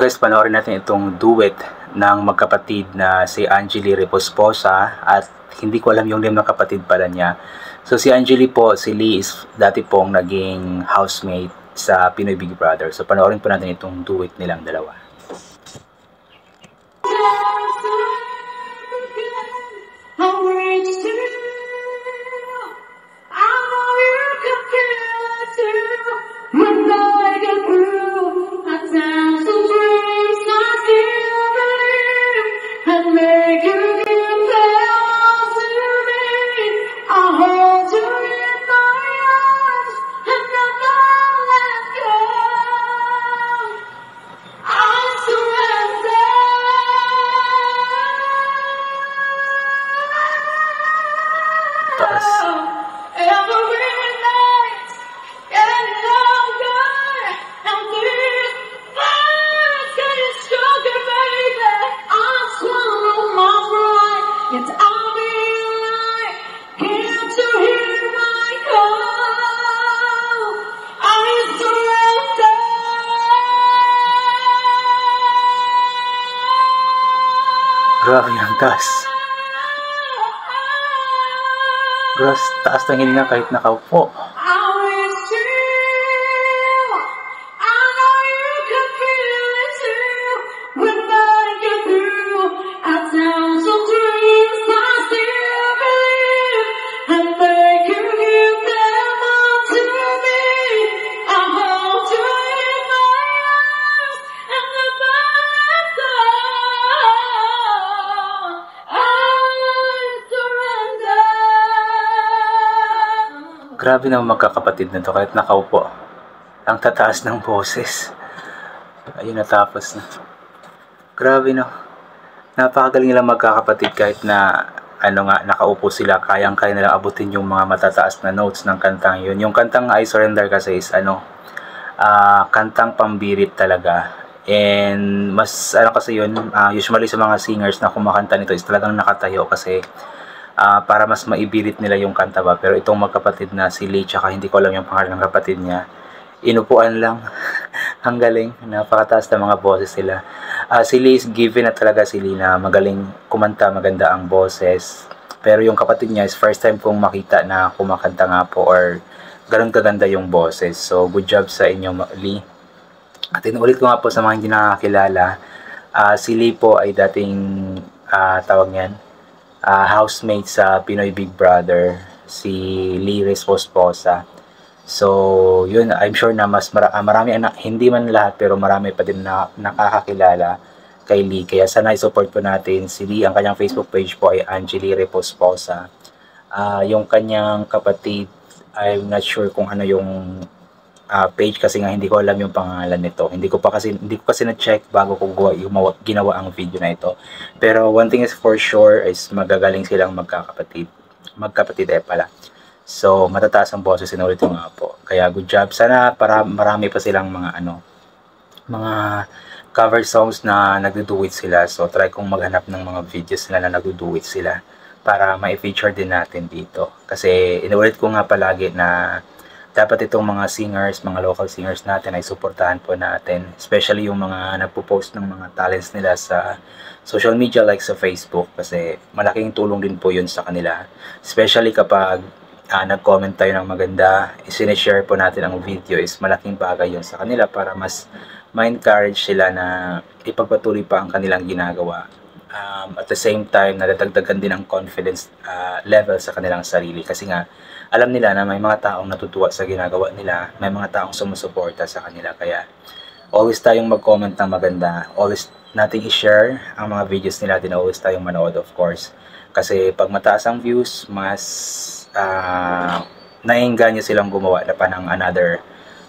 guys, panoorin natin itong duet ng magkapatid na si Angeli Reposposa, at hindi ko alam yung name ng kapatid pala niya. So si Angeli po, si Lee is dati pong naging housemate sa Pinoy Big Brother. So panoorin po natin itong duet nilang dalawa. Grabe ang taas. Grabe, taas ng hininga kahit nakaupo. Grabe naman magkakapatid na to kahit nakaupo. Ang tataas ng boses. Ayun, natapos na. Grabe no. Napakagaling nilang magkakapatid kahit na nakaupo sila. Kayang-kaya nilang abutin yung mga matataas na notes ng kantang yun. Yung kantang I Surrender kasi is kantang pambirit talaga. And mas kasi yun, usually sa mga singers na kumakanta nito is talagang nakatayo kasi para mas maibirit nila yung kanta ba. Pero itong magkapatid na si Lee, tsaka hindi ko alam yung pangalan ng kapatid niya, inupuan lang. Ang galing, napakataas na mga boses sila. Si Lee is given na talaga si Lee na magaling kumanta, maganda ang boses. Pero yung kapatid niya is first time kong makita na kumakanta nga po or ganun kaganda yung boses. So good job sa inyo, Lee. At inuulit ko nga po sa mga hindi nakakilala, si Lee po ay dating tawag niyan, housemate sa Pinoy Big Brother, si Lee Reposposa. So, yun, I'm sure na mas marami, hindi man lahat, pero marami pa din na nakakakilala kay Lee. Kaya sana i-support po natin si Lee. Ang kanyang Facebook page po ay Angeli Reposposa. Yung kanyang kapatid, I'm not sure kung ano yung page kasi nga hindi ko alam yung pangalan nito. Hindi ko kasi na-check bago ko ginawa ang video na ito. Pero one thing is for sure is magagaling silang magkakapatid. Magkapatid pala. So matataas ang boses, sinulit yung nga po. Kaya good job. Sana marami pa silang mga cover songs na nagdo-duet sila. So try kong maghanap ng mga videos nila na nagdo-duet sila para ma-feature din natin dito. Kasi inulit ko nga palagi na dapat itong mga singers, mga local singers natin ay suportahan po natin. Especially yung mga nagpo-post ng mga talents nila sa social media like sa Facebook. Kasi malaking tulong din po yun sa kanila. Especially kapag nag-comment tayo ng maganda, isineshare po natin ang video, is malaking bagay yun sa kanila para mas ma-encourage sila na ipagpatuloy pa ang kanilang ginagawa. At the same time, nadadagdagan din ang confidence level sa kanilang sarili. Kasi nga, alam nila na may mga taong natutuwa sa ginagawa nila, may mga taong sumusuporta sa kanila. Kaya always tayong mag-comment ng maganda, always nating i-share ang mga videos nila, din always tayong manood of course. Kasi pag mataas ang views, mas naiengganyo silang gumawa na pa ng another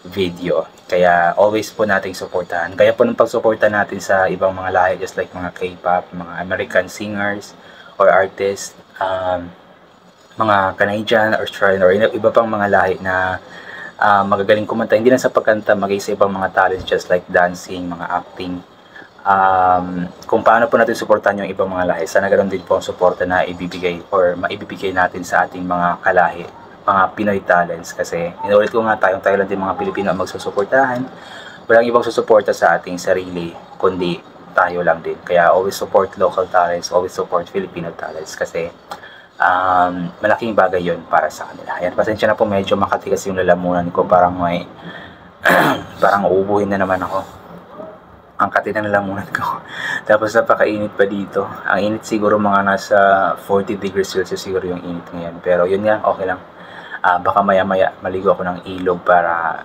video. Kaya always po nating suportahan. Kaya po nung pagsuporta natin sa ibang mga lahi, just like mga K-pop, mga American singers or artists, mga Canadian, Australian, or iba pang mga lahi na magagaling kumanta, hindi lang sa pagkanta, maging sa ibang mga talents just like dancing, mga acting. Kung paano po natin suportahan yung ibang mga lahi, sana ganoon din po ang suporta na ibibigay or maibibigay natin sa ating mga kalahi, mga Pinoy talents. Kasi inulit ko nga, tayo lang din mga Pilipino ang magsusuportahan walang ibang susuporta sa ating sarili, kundi tayo lang din. Kaya always support local talents, always support Filipino talents kasi malaking bagay yon para sa kanila. Ayan, pasensya na po, medyo makatigas yung lalamunan ko, parang may parang uubuhin na naman ako. Ang kati na lalamunan ko. Tapos napakainit pa dito. Ang init siguro mga nasa 40 degrees Celsius siguro yung init ngayon. Pero yun nga, okay lang. Baka maya-maya maligo ako ng ilog para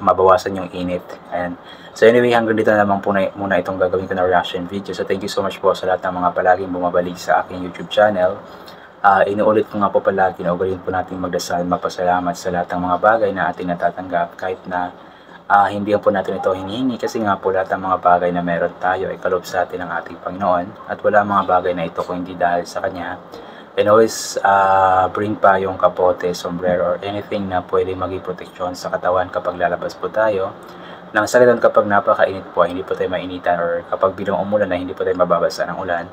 mabawasan yung init. Ayan. So anyway, hanggang dito na naman po muna itong gagawin ko na reaction video. So thank you so much po sa lahat ng mga palaging bumabalik sa aking YouTube channel. Inuulit ko nga po palagi na ugaliin po natin magdasal, magpasalamat sa lahat ng mga bagay na ating natatanggap kahit na hindi po natin ito hinihingi kasi nga po lahat ng mga bagay na meron tayo ay kaloob sa atin ng ating Panginoon at wala mga bagay na ito kung hindi dahil sa Kanya. And always bring pa yung kapote, sombrero, or anything na pwede maging proteksyon sa katawan kapag lalabas po tayo. Nang sa ganun, kapag napakainit po, hindi po tayo mainitan, or kapag bilang umulan na hindi po tayo mababasa ng ulan.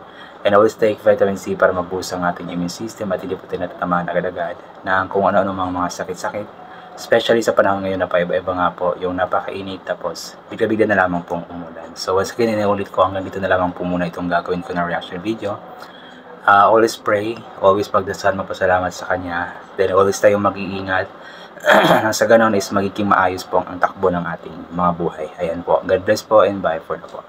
And always take vitamin C para mag-boost ang ating immune system at hindi po tayo natatamaan agad-agad ng kung ano-ano mga sakit-sakit. Especially sa panahon ngayon na paiba-iba nga po yung napakainit tapos bigla-bigla na lamang pong umulan. So once again, inuulit ko hanggang dito na lamang po muna itong gagawin ko na reaction video. Always pray, always pagdasal, mapasalamat sa Kanya. Then always tayong mag-iingat. Sa ganon is magiging maayos po ang takbo ng ating mga buhay. Ayan po. God bless po and bye for now po.